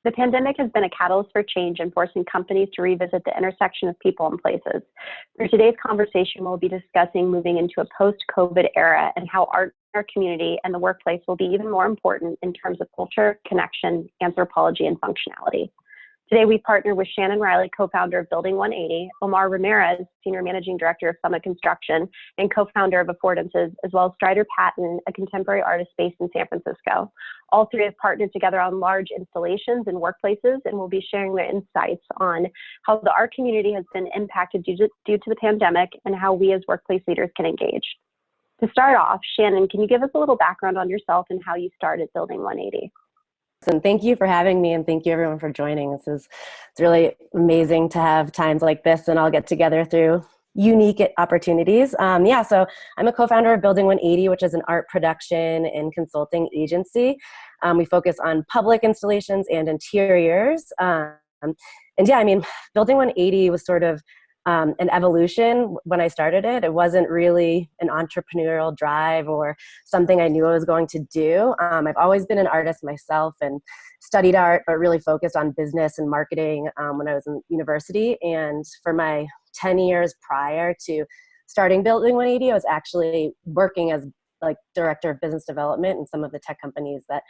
The pandemic has been a catalyst for change and forcing companies to revisit the intersection of people and places. For today's conversation, we'll be discussing moving into a post-COVID era and how art in our community and the workplace will be even more important in terms of culture, connection, anthropology, and functionality. Today, we partner with Shannon Riley, co-founder of Building 180, Omar Ramirez, Senior Managing Director of Summit Construction and co-founder of Affordances, as well as Strider Patton, a contemporary artist based in San Francisco. All three have partnered together on large installations in workplaces and will be sharing their insights on how the art community has been impacted due to the pandemic and how we as workplace leaders can engage. To start off, Shannon, can you give us a little background on yourself and how you started Building 180? And thank you for having me, and thank you everyone for joining. It's really amazing to have times like this and all get together through unique opportunities. So I'm a co-founder of Building 180, which is an art production and consulting agency. We focus on public installations and interiors. Building 180 was sort of an evolution when I started it. It wasn't really an entrepreneurial drive or something I knew I was going to do. I've always been an artist myself and studied art, but really focused on business and marketing when I was in university. And for my 10 years prior to starting Building 180, I was actually working as director of business development in some of the tech companies that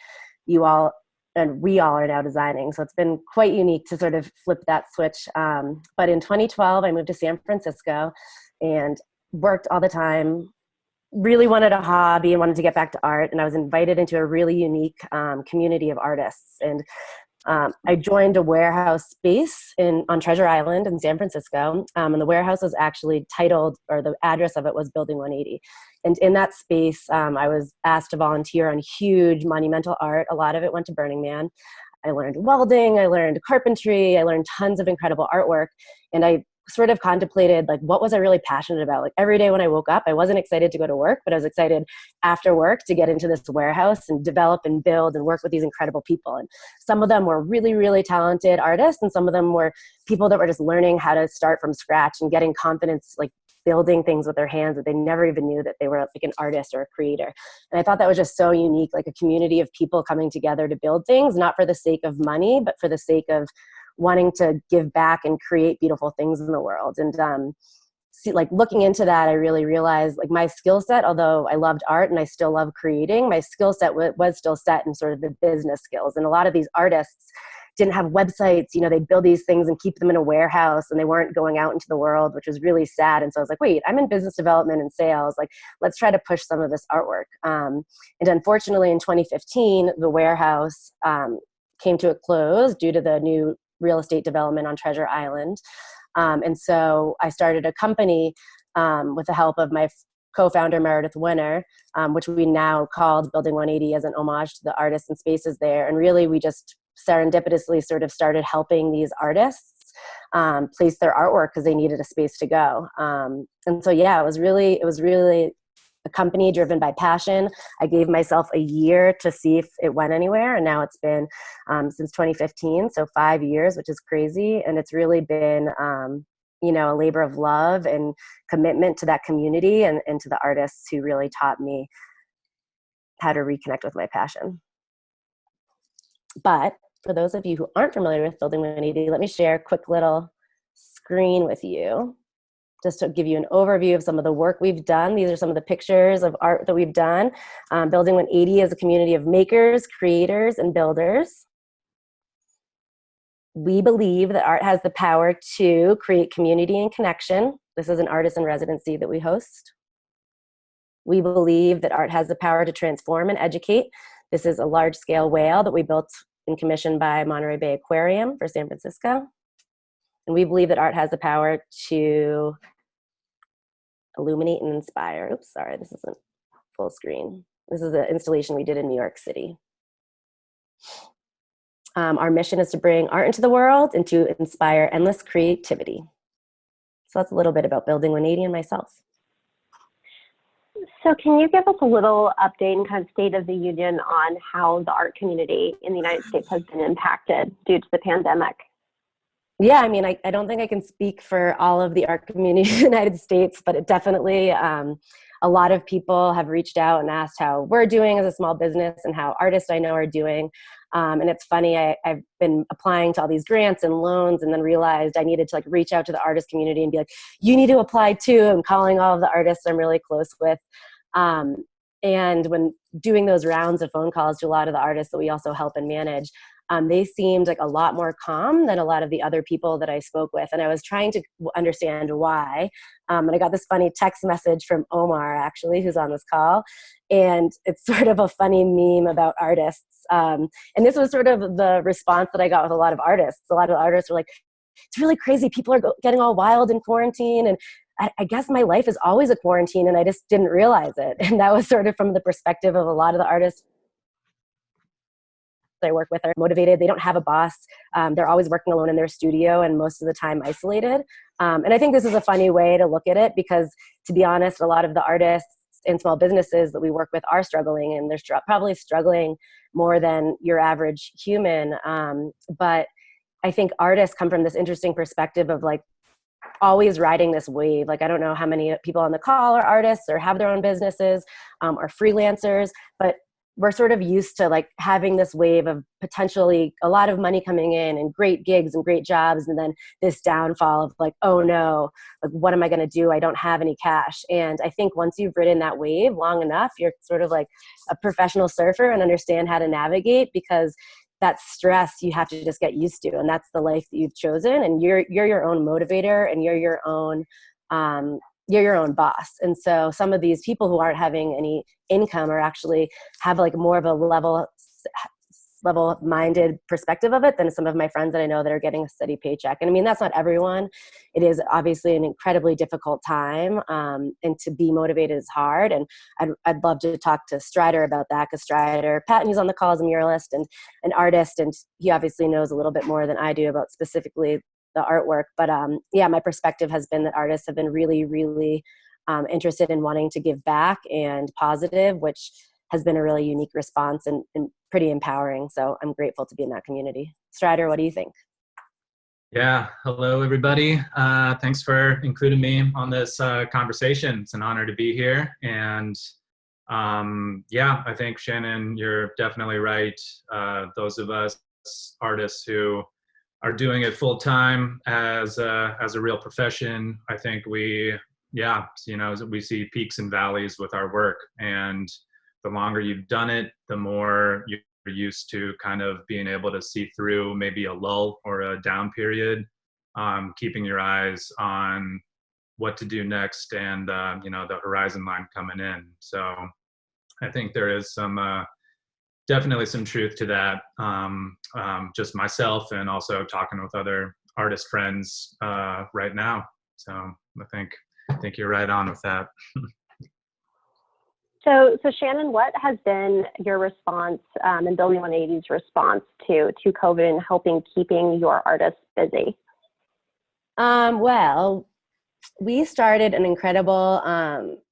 you all and we all are now designing. So it's been quite unique to sort of flip that switch. But in 2012, I moved to San Francisco and worked all the time, really wanted a hobby and wanted to get back to art. And I was invited into a really unique community of artists. And I joined a warehouse space on Treasure Island in San Francisco. And the warehouse was actually titled, or the address of it was Building 180. And in that space, I was asked to volunteer on huge monumental art. A lot of it went to Burning Man. I learned welding, I learned carpentry, I learned tons of incredible artwork. And I sort of contemplated, what was I really passionate about? Every day when I woke up, I wasn't excited to go to work, but I was excited after work to get into this warehouse and develop and build and work with these incredible people. And some of them were really, really talented artists, and some of them were people that were just learning how to start from scratch and getting confidence, building things with their hands that they never even knew that they were an artist or a creator. And I thought that was just so unique, a community of people coming together to build things, not for the sake of money, but for the sake of wanting to give back and create beautiful things in the world. And looking into that, I really realized my skill set, although I loved art and I still love creating, my skill set was still set in sort of the business skills. And a lot of these artists didn't have websites, they build these things and keep them in a warehouse, and they weren't going out into the world, which was really sad. And so I was like, wait, I'm in business development and sales. Let's try to push some of this artwork. And unfortunately in 2015, the warehouse came to a close due to the new real estate development on Treasure Island. And so I started a company with the help of my co-founder, Meredith Winner, which we now called Building 180 as an homage to the artists and spaces there. And really, we just serendipitously sort of started helping these artists place their artwork because they needed a space to go. And so, it was really a company driven by passion. I gave myself a year to see if it went anywhere. And now it's been since 2015, so 5 years, which is crazy. And it's really been, a labor of love and commitment to that community and to the artists who really taught me how to reconnect with my passion. But for those of you who aren't familiar with Building 180, let me share a quick little screen with you, just to give you an overview of some of the work we've done. These are some of the pictures of art that we've done. Building 180 is a community of makers, creators, and builders. We believe that art has the power to create community and connection. This is an artist in residency that we host. We believe that art has the power to transform and educate. This is a large-scale whale that we built and commissioned by Monterey Bay Aquarium for San Francisco. And we believe that art has the power to illuminate and inspire. Oops, sorry, this isn't full screen. This is an installation we did in New York City. Our mission is to bring art into the world and to inspire endless creativity. So that's a little bit about Building 180 and myself. So can you give us a little update and kind of state of the union on how the art community in the United States has been impacted due to the pandemic? Yeah, I don't think I can speak for all of the art community in the United States, but it definitely, a lot of people have reached out and asked how we're doing as a small business and how artists I know are doing. And it's funny, I've been applying to all these grants and loans and then realized I needed to like reach out to the artist community and be like, you need to apply too. I'm calling all of the artists I'm really close with. And when doing those rounds of phone calls to a lot of the artists that we also help and manage, they seemed like a lot more calm than a lot of the other people that I spoke with. And I was trying to understand why. And I got this funny text message from Omar, actually, who's on this call. And it's sort of a funny meme about artists. And this was sort of the response that I got with a lot of artists. A lot of artists were like, it's really crazy. People are getting all wild in quarantine. And I guess my life is always a quarantine and I just didn't realize it. And that was sort of from the perspective of a lot of the artists I work with are motivated. They don't have a boss. They're always working alone in their studio and most of the time isolated. And I think this is a funny way to look at it because, to be honest, a lot of the artists and small businesses that we work with are struggling, and they're probably struggling more than your average human. But I think artists come from this interesting perspective of like always riding this wave. Like, I don't know how many people on the call are artists or have their own businesses or freelancers, but we're sort of used to like having this wave of potentially a lot of money coming in and great gigs and great jobs. And then this downfall of like, oh no, like what am I going to do? I don't have any cash. And I think once you've ridden that wave long enough, you're sort of like a professional surfer and understand how to navigate, because that stress you have to just get used to. And that's the life that you've chosen. And you're your own motivator and you're your own boss. And so some of these people who aren't having any income are actually have like more of a level-minded perspective of it than some of my friends that I know that are getting a steady paycheck. And I mean, that's not everyone. It is obviously an incredibly difficult time. And to be motivated is hard. And I'd love to talk to Strider about that, because Strider Patton, he's on the call, as a muralist and an artist. And he obviously knows a little bit more than I do about specifically the artwork. But yeah, my perspective has been that artists have been really, really interested in wanting to give back and positive, which has been a really unique response and pretty empowering. So I'm grateful to be in that community. Strider, what do you think? Yeah, hello everybody. Thanks for including me on this conversation. It's an honor to be here. And yeah, I think Shannon, you're definitely right. Those of us artists who are doing it full time as a real profession, I think we see peaks and valleys with our work. And the longer you've done it, the more you're used to kind of being able to see through maybe a lull or a down period, keeping your eyes on what to do next and, the horizon line coming in. So I think there is definitely some truth to that. Just myself and also talking with other artist friends right now. So I think you're right on with that. So Shannon, what has been your response and Building 180's response to COVID and helping keeping your artists busy? Well, we started an incredible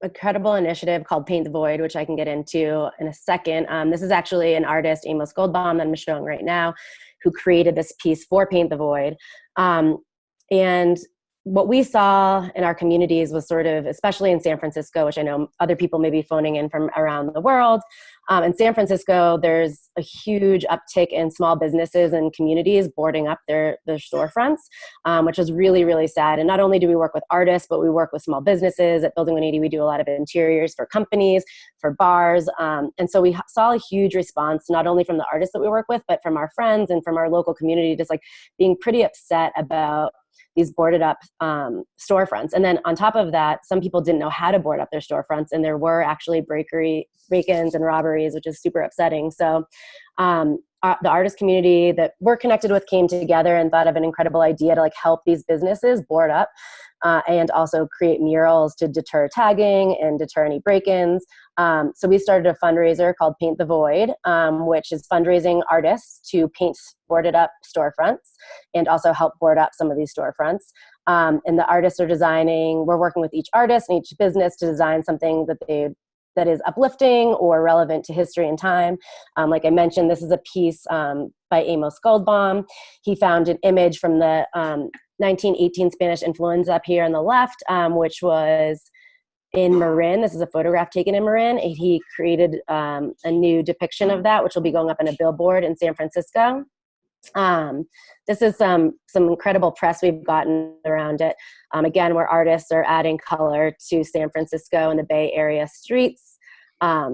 initiative called Paint the Void, which I can get into in a second. This is actually an artist, Amos Goldbaum, that I'm showing right now, who created this piece for Paint the Void. And what we saw in our communities was sort of, especially in San Francisco, which I know other people may be phoning in from around the world. In San Francisco, there's a huge uptick in small businesses and communities boarding up their storefronts, which is really, really sad. And not only do we work with artists, but we work with small businesses. At Building 180, we do a lot of interiors for companies, for bars. And so we saw a huge response, not only from the artists that we work with, but from our friends and from our local community, just like being pretty upset about these boarded up storefronts. And then on top of that, some people didn't know how to board up their storefronts, and there were actually break-ins and robberies, which is super upsetting. So the artist community that we're connected with came together and thought of an incredible idea to like help these businesses board up and also create murals to deter tagging and deter any break-ins. So we started a fundraiser called Paint the Void, which is fundraising artists to paint boarded up storefronts and also help board up some of these storefronts. And the artists are we're working with each artist and each business to design something that is uplifting or relevant to history and time. Like I mentioned, this is a piece by Amos Goldbaum. He found an image from the 1918 Spanish influenza up here on the left, which was in Marin. This is a photograph taken in Marin. And he created a new depiction of that, which will be going up in a billboard in San Francisco. This is some incredible press we've gotten around it. Again, where artists are adding color to San Francisco and the Bay Area streets.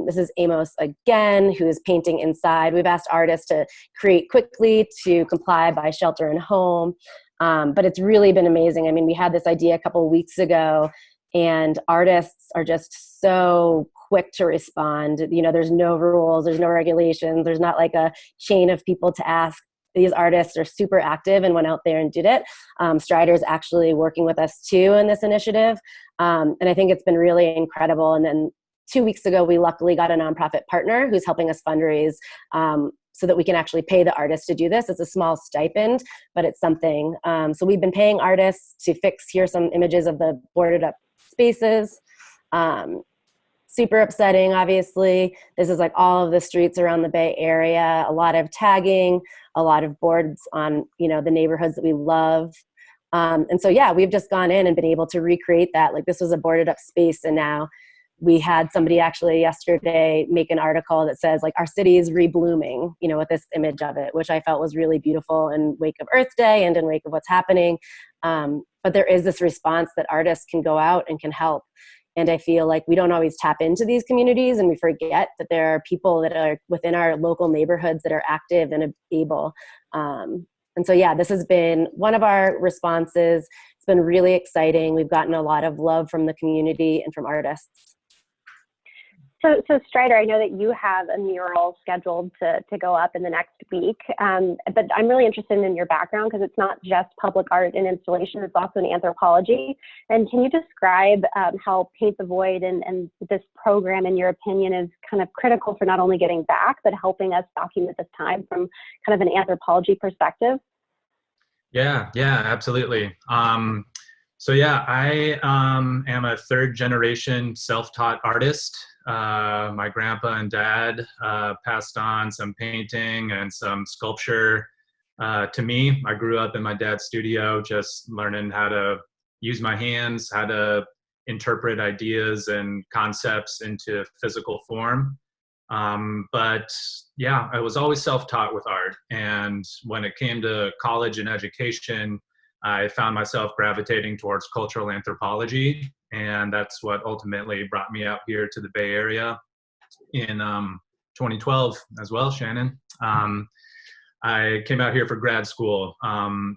This is Amos again, who is painting inside. We've asked artists to create quickly to comply by shelter and home. But it's really been amazing. I mean, we had this idea a couple of weeks ago, and artists are just so quick to respond. You know, there's no rules, there's no regulations, there's not like a chain of people to ask. These artists are super active and went out there and did it. Strider is actually working with us too in this initiative. And I think it's been really incredible. And then 2 weeks ago, we luckily got a nonprofit partner who's helping us fundraise so that we can actually pay the artists to do this. It's a small stipend, but it's something. So we've been paying artists to fix. Here's some images of the boarded up spaces. Super upsetting, obviously. This is like all of the streets around the Bay Area, a lot of tagging, a lot of boards on, you know, the neighborhoods that we love. And so, yeah, we've just gone in and been able to recreate that. Like, this was a boarded up space, and now we had somebody actually yesterday make an article that says, like, our city is reblooming, you know, with this image of it, which I felt was really beautiful in wake of Earth Day and in wake of what's happening. But there is this response that artists can go out and can help. And I feel like we don't always tap into these communities, and we forget that there are people that are within our local neighborhoods that are active and able. And so, yeah, this has been one of our responses. It's been really exciting. We've gotten a lot of love from the community and from artists. So Strider, I know that you have a mural scheduled to go up in the next week, but I'm really interested in your background because it's not just public art and installation, it's also in anthropology. And can you describe how Paint the Void and this program, in your opinion, is kind of critical for not only getting back, but helping us document this time from kind of an anthropology perspective? Yeah, absolutely. So yeah, I am a third generation self-taught artist. My grandpa and dad passed on some painting and some sculpture to me. I grew up in my dad's studio, just learning how to use my hands, how to interpret ideas and concepts into physical form. But yeah, I was always self-taught with art. And when it came to college and education, I found myself gravitating towards cultural anthropology. And that's what ultimately brought me out here to the Bay Area in 2012 as well, Shannon. I came out here for grad school. And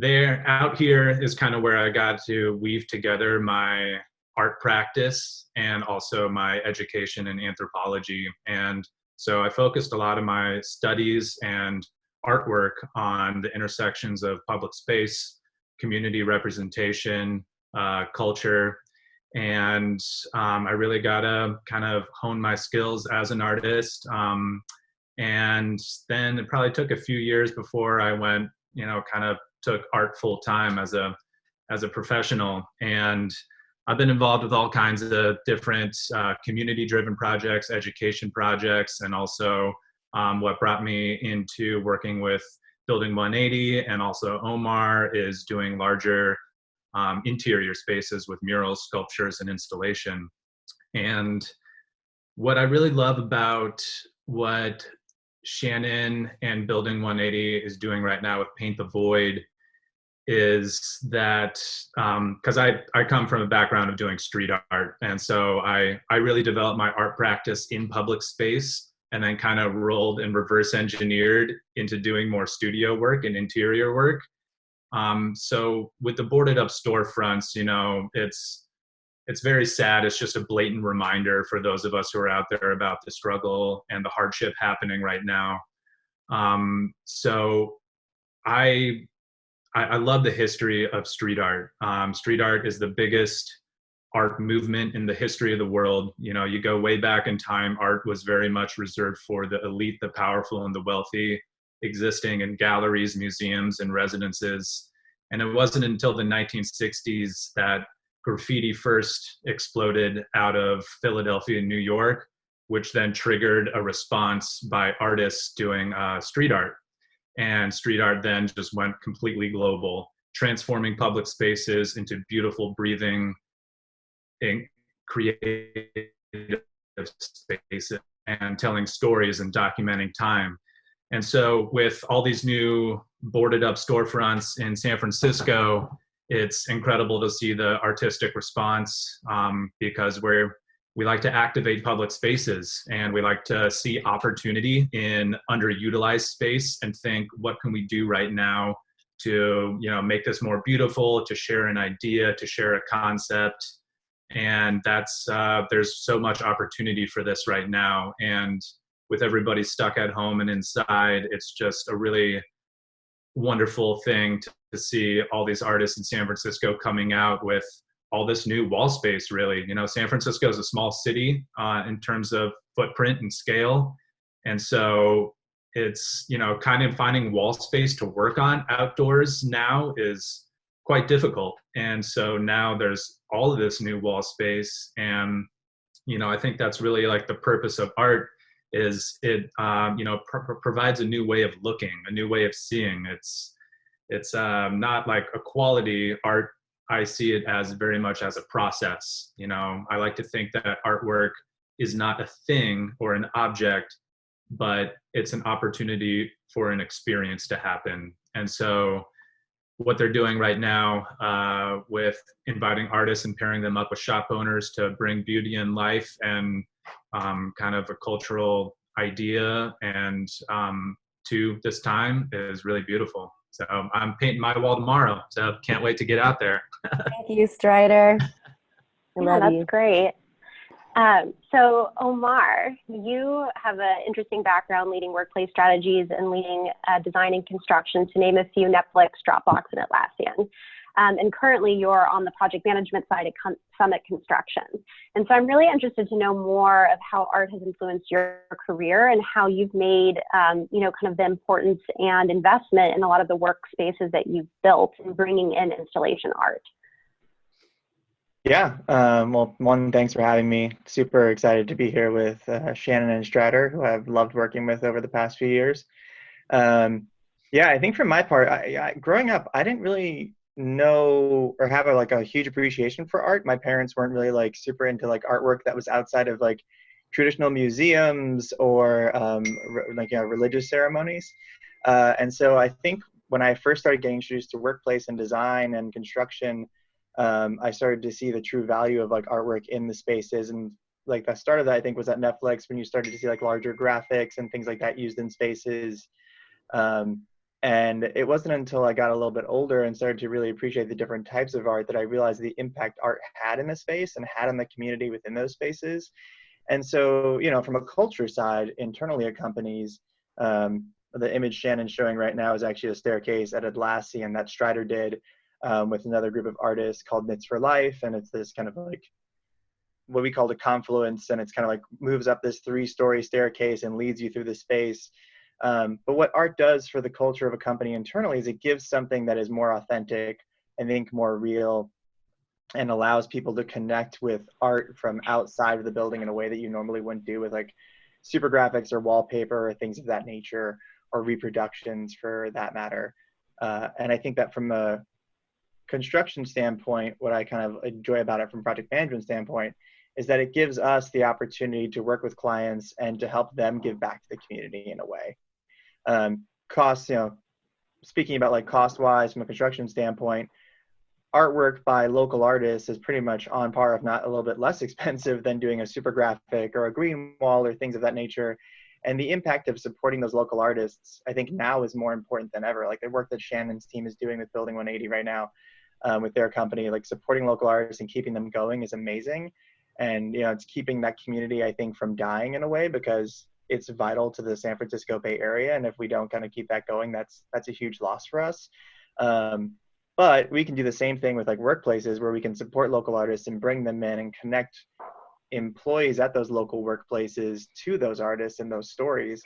out here is kind of where I got to weave together my art practice and also my education in anthropology. And so I focused a lot of my studies and artwork on the intersections of public space, community representation, culture. And I really got to kind of hone my skills as an artist. And then it probably took a few years before I went, kind of took art full time as a professional. And I've been involved with all kinds of different community-driven projects, education projects, and also what brought me into working with Building 180 and also Omar is doing larger interior spaces with murals, sculptures, and installation. And what I really love about what Shannon and Building 180 is doing right now with Paint the Void is that, because I come from a background of doing street art, and so I really developed my art practice in public space and then kind of rolled and reverse engineered into doing more studio work and interior work. So with the boarded up storefronts, it's very sad. It's just a blatant reminder for those of us who are out there about the struggle and the hardship happening right now. So I love the history of street art. Street art is the biggest art movement in the history of the world. You go way back in time, art was very much reserved for the elite, the powerful, and the wealthy, existing in galleries, museums, and residences. And it wasn't until the 1960s that graffiti first exploded out of Philadelphia and New York, which then triggered a response by artists doing street art. And street art then just went completely global, transforming public spaces into beautiful, breathing in creative spaces and telling stories and documenting time. And so with all these new boarded up storefronts in San Francisco, it's incredible to see the artistic response, because we like to activate public spaces, and we like to see opportunity in underutilized space and think, what can we do right now to, make this more beautiful, to share an idea, to share a concept. And that's there's so much opportunity for this right now. And with everybody stuck at home and inside, it's just a really wonderful thing to see all these artists in San Francisco coming out with all this new wall space, really. San Francisco is a small city in terms of footprint and scale. And so it's, kind of finding wall space to work on outdoors now is quite difficult. And so now there's all of this new wall space. And, I think that's really like the purpose of art is it, provides a new way of looking, a new way of seeing. It's not like a quality art. I see it as very much as a process. I like to think that artwork is not a thing or an object, but it's an opportunity for an experience to happen. And so what they're doing right now with inviting artists and pairing them up with shop owners to bring beauty and life and kind of a cultural idea and to this time is really beautiful. So I'm painting my wall tomorrow, so can't wait to get out there. Thank you, Strider. I love that's you. Great. So Omar, you have an interesting background leading workplace strategies and leading design and construction, to name a few: Netflix, Dropbox, and Atlassian. And currently you're on the project management side at Summit Construction. And so I'm really interested to know more of how art has influenced your career and how you've made, kind of the importance and investment in a lot of the workspaces that you've built in bringing in installation art. Yeah, well, one, thanks for having me. Super excited to be here with Shannon and Strider, who I've loved working with over the past few years. I think for my part, growing up, I didn't really know or have a huge appreciation for art. My parents weren't really super into artwork that was outside of traditional museums or religious ceremonies. And so I think when I first started getting introduced to workplace and design and construction, I started to see the true value of artwork in the spaces. And the start of that, I think, was at Netflix, when you started to see larger graphics and things like that used in spaces. And it wasn't until I got a little bit older and started to really appreciate the different types of art that I realized the impact art had in the space and had on the community within those spaces. And so, from a culture side, internally at companies, the image Shannon's showing right now is actually a staircase at Atlassian that Strider did with another group of artists called Knits for Life. And it's this kind of what we call the confluence. And it's kind of moves up this 3-story staircase and leads you through the space. But what art does for the culture of a company internally is it gives something that is more authentic, I think more real, and allows people to connect with art from outside of the building in a way that you normally wouldn't do with super graphics or wallpaper or things of that nature, or reproductions for that matter. And I think that from a construction standpoint, what I kind of enjoy about it from project management standpoint is that it gives us the opportunity to work with clients and to help them give back to the community in a way. Costs, speaking about cost-wise from a construction standpoint, artwork by local artists is pretty much on par, if not a little bit less expensive than doing a super graphic or a green wall or things of that nature. And the impact of supporting those local artists, I think now is more important than ever. The work that Shannon's team is doing with Building 180 right now with their company, supporting local artists and keeping them going is amazing. And, it's keeping that community, I think, from dying in a way, because it's vital to the San Francisco Bay Area. And if we don't kind of keep that going, that's a huge loss for us. But we can do the same thing with workplaces, where we can support local artists and bring them in and connect employees at those local workplaces to those artists and those stories.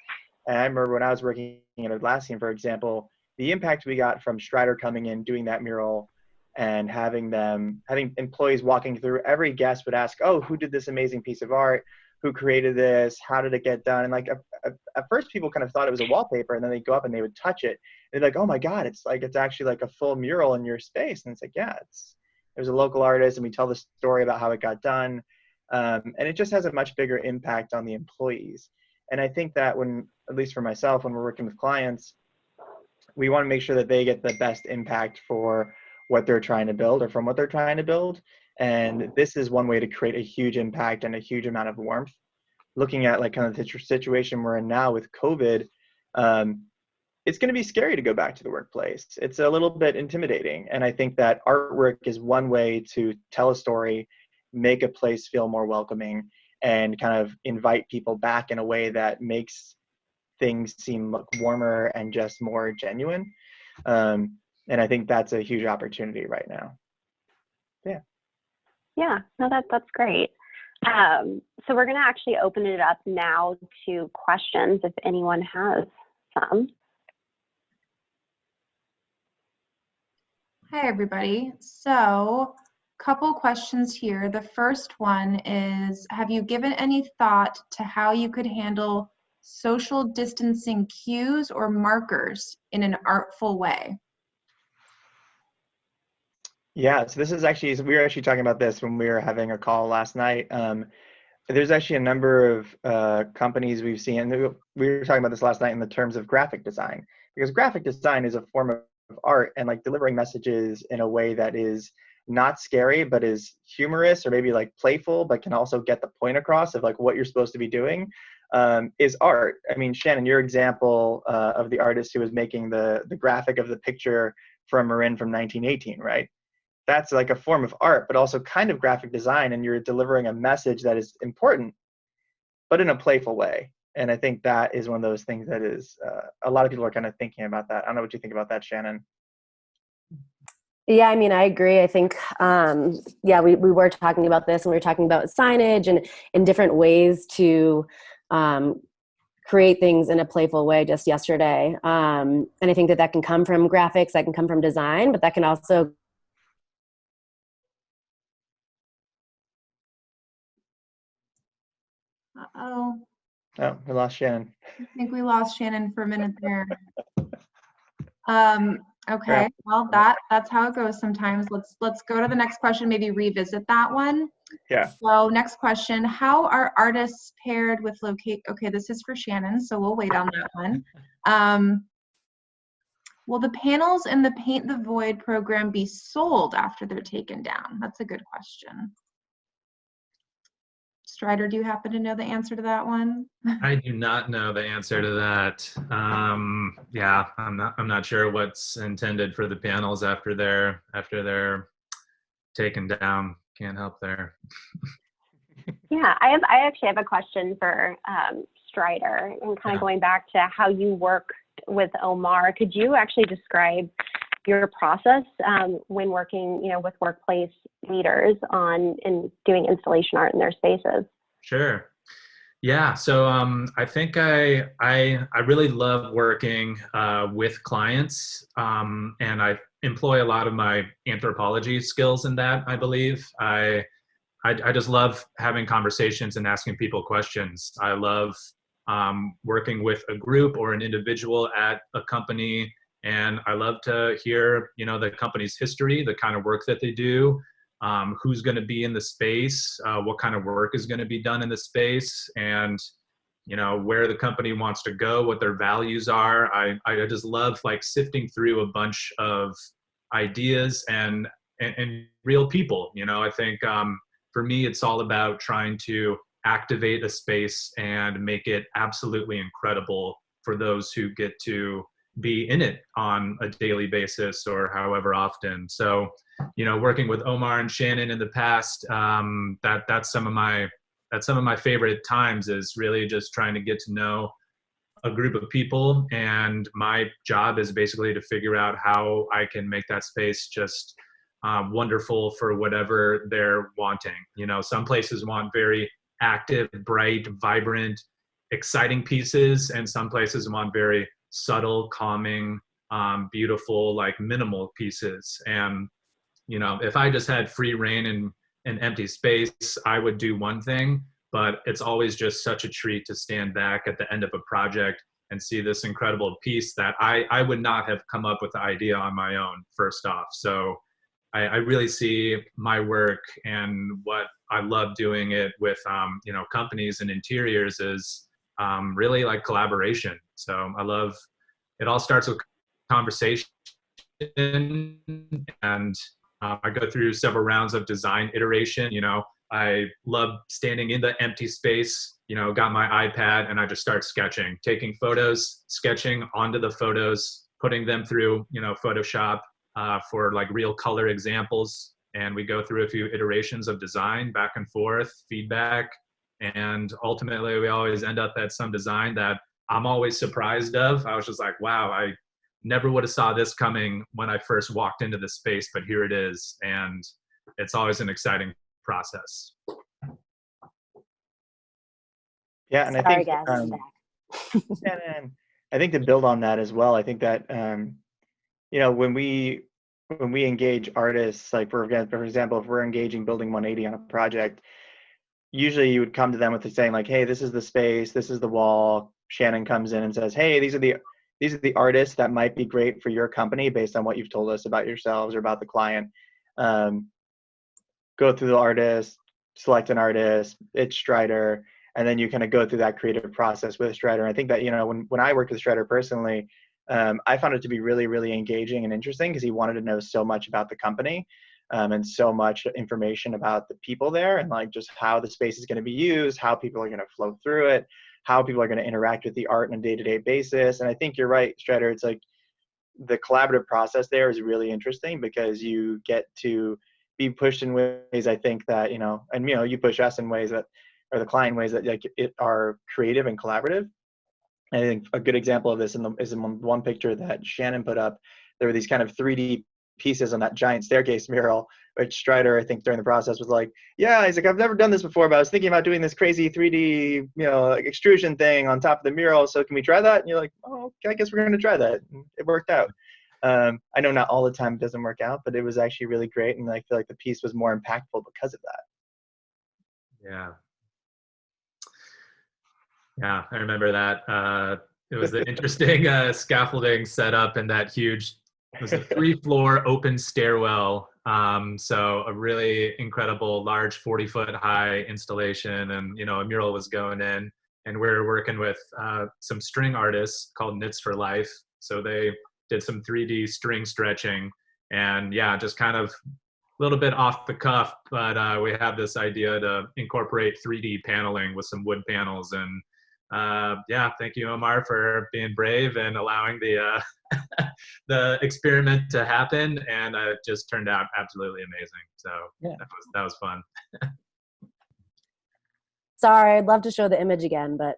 And I remember when I was working at Atlassian, for example, the impact we got from Strider coming in, doing that mural, and having employees walking through. Every guest would ask, "Oh, who did this amazing piece of art? Who created this? How did it get done?" And at first people kind of thought it was a wallpaper, and then they'd go up and they would touch it. And they're like, "Oh my God, it's actually a full mural in your space." And it's yeah, there's a local artist and we tell the story about how it got done. And it just has a much bigger impact on the employees. And I think that when, at least for myself, when we're working with clients, we want to make sure that they get the best impact for what they're trying to build or from what they're trying to build. And this is one way to create a huge impact and a huge amount of warmth. Looking at like kind of the situation we're in now with COVID, it's going to be scary to go back to the workplace. It's a little bit intimidating. And I think that artwork is one way to tell a story, make a place feel more welcoming, and kind of invite people back in a way that makes things seem warmer and just more genuine. And I think that's a huge opportunity right now. Yeah. Yeah, no, that's great. So we're going to actually open it up now to questions if anyone has some. Hi, everybody. So, couple questions here. The first one is, have you given any thought to how you could handle social distancing cues or markers in an artful way? Yeah, so this is actually, so we were actually talking about this when we were having a call last night. There's actually a number of companies we've seen, and we were talking about this last night in the terms of graphic design, because graphic design is a form of art, and like delivering messages in a way that is not scary, but is humorous or maybe like playful, but can also get the point across of like what you're supposed to be doing, is art. I mean, Shannon, your example of the artist who was making the graphic of the picture from Marin from 1918, right? That's like a form of art, but also kind of graphic design, and you're delivering a message that is important, but in a playful way. And I think that is one of those things that is, a lot of people are kind of thinking about that. I don't know what you think about that, Shannon. Yeah, I mean, I agree. I think, we were talking about this, and we were talking about signage and different ways to create things in a playful way just yesterday. And I think that can come from graphics, that can come from design, but that can also Uh-oh. Oh, we lost Shannon. I think we lost Shannon for a minute there. Okay, well, that's how it goes sometimes. Let's go to the next question, maybe revisit that one. Yeah. So next question, how are artists paired with okay, this is for Shannon, so we'll wait on that one. Will the panels in the Paint the Void program be sold after they're taken down? That's a good question. Strider, do you happen to know the answer to that one? I do not know the answer to that. Yeah, I'm not sure what's intended for the panels after they're taken down. Can't help there. Yeah, I actually have a question for Strider, and kind of going back to how you work with Omar. Could you actually describe your process when working, with workplace leaders in doing installation art in their spaces? Sure. Yeah. So I think I really love working with clients, and I employ a lot of my anthropology skills in that. I believe I just love having conversations and asking people questions. I love working with a group or an individual at a company, and I love to hear, the company's history, the kind of work that they do, who's going to be in the space, what kind of work is going to be done in the space, and where the company wants to go, what their values are. I just love like sifting through a bunch of ideas and real people. I think for me, it's all about trying to activate a space and make it absolutely incredible for those who get to be in it on a daily basis or however often. So, working with Omar and Shannon in the past, that's some of my favorite times, is really just trying to get to know a group of people. And my job is basically to figure out how I can make that space just wonderful for whatever they're wanting. Some places want very active, bright, vibrant, exciting pieces, and some places want very subtle, calming, beautiful, like minimal pieces. And if I just had free reign in an empty space, I would do one thing. But it's always just such a treat to stand back at the end of a project and see this incredible piece that I would not have come up with the idea on my own, first off. So I really see my work and what I love doing it with, companies and interiors is really like collaboration. So I love, it all starts with conversation, and I go through several rounds of design iteration. I love standing in the empty space, got my iPad and I just start sketching, taking photos, sketching onto the photos, putting them through, Photoshop for like real color examples. And we go through a few iterations of design, back and forth, feedback. And ultimately we always end up at some design that I'm always surprised of. I was just like, wow, I never would have saw this coming when I first walked into the space, but here it is. And it's always an exciting process. Yeah, and I Sorry, think guys, I'm back. and I think to build on that as well, I think that when we engage artists, like for example, if we're engaging Building 180 on a project, usually you would come to them with saying like, hey, this is the space, this is the wall. Shannon comes in and says, hey, these are the artists that might be great for your company based on what you've told us about yourselves or about the client. Go through the artist, select an artist, it's Strider, and then you kind of go through that creative process with Strider. I think that, when I worked with Strider personally, I found it to be really, really engaging and interesting because he wanted to know so much about the company and so much information about the people there and like just how the space is going to be used, how people are going to flow through it, how people are going to interact with the art on a day-to-day basis. And I think you're right, Strider. It's like the collaborative process there is really interesting because you get to be pushed in ways, I think that, you push us in ways that, or the client in ways that like it are creative and collaborative. I think a good example of this is in one picture that Shannon put up. There were these kind of 3D pieces on that giant staircase mural, which Strider, I think during the process was like, yeah, he's like, I've never done this before, but I was thinking about doing this crazy 3D, like extrusion thing on top of the mural. So can we try that? And you're like, oh, okay, I guess we're going to try that. And it worked out. I know not all the time it doesn't work out, but it was actually really great. And I feel like the piece was more impactful because of that. Yeah. Yeah, I remember that. It was the interesting scaffolding set up in that huge, it was a 3-floor open stairwell. So a really incredible, large 40-foot high installation, and a mural was going in, and we're working with some string artists called Knits for Life. So they did some 3D string stretching, and yeah, just kind of a little bit off the cuff, but we have this idea to incorporate 3D paneling with some wood panels. And thank you, Omar, for being brave and allowing the the experiment to happen, and it just turned out absolutely amazing. So yeah, that was fun. Sorry, I'd love to show the image again, but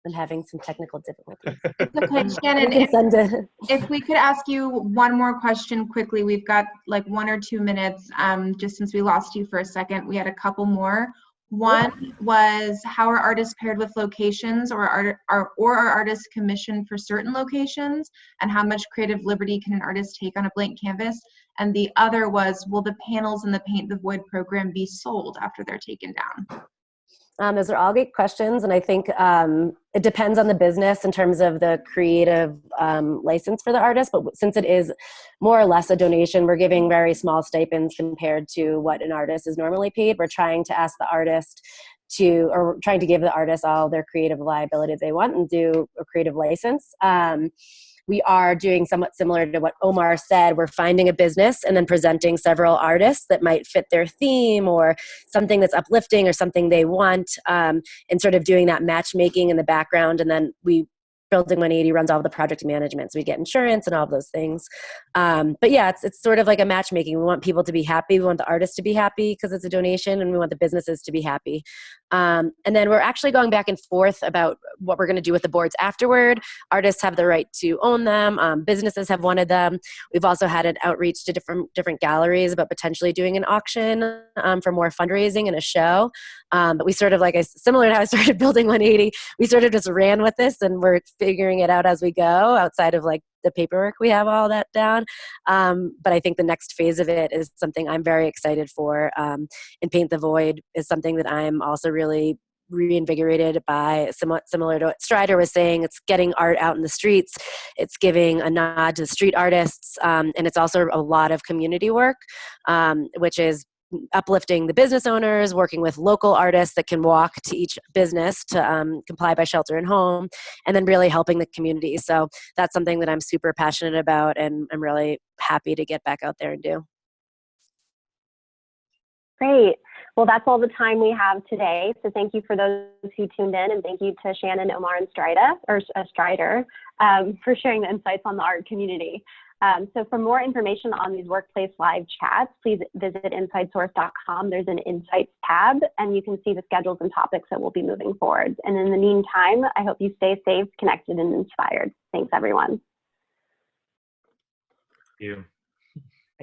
I'm having some technical difficulties. It's okay, Shannon. If we could ask you one more question quickly, we've got like 1 or 2 minutes. Just since we lost you for a second, we had a couple more. One was, how are artists paired with locations, or are artists commissioned for certain locations, and how much creative liberty can an artist take on a blank canvas? And the other was, will the panels in the Paint the Void program be sold after they're taken down? Those are all great questions, and I think it depends on the business in terms of the creative license for the artist, but since it is more or less a donation, we're giving very small stipends compared to what an artist is normally paid. We're trying to ask the artist trying to give the artist all their creative liability they want and do a creative license. We are doing somewhat similar to what Omar said. We're finding a business and then presenting several artists that might fit their theme or something that's uplifting or something they want, and sort of doing that matchmaking in the background. And then Building 180 runs all of the project management, so we get insurance and all of those things. But yeah, it's sort of like a matchmaking. We want people to be happy. We want the artists to be happy because it's a donation, and we want the businesses to be happy. And then we're actually going back and forth about what we're going to do with the boards afterward. Artists have the right to own them. Businesses have wanted them. We've also had an outreach to different galleries about potentially doing an auction for more fundraising and a show. But we sort of, similar to how I started Building 180, we sort of just ran with this, and we're figuring it out as we go outside of the paperwork. We have all that down. But I think the next phase of it is something I'm very excited for. And Paint the Void is something that I'm also really reinvigorated by somewhat similar to what Strider was saying. It's getting art out in the streets. It's giving a nod to the street artists. And it's also a lot of community work, which is uplifting the business owners, working with local artists that can walk to each business to comply by shelter and home, and then really helping the community. So that's something that I'm super passionate about, and I'm really happy to get back out there and do. Great. Well, that's all the time we have today. So thank you for those who tuned in, and thank you to Shannon, Omar, and Strider for sharing the insights on the art community. So for more information on these workplace live chats, please visit insightsource.com. There's an Insights tab, and you can see the schedules and topics that we'll be moving forward. And in the meantime, I hope you stay safe, connected, and inspired. Thanks, everyone. Thank you.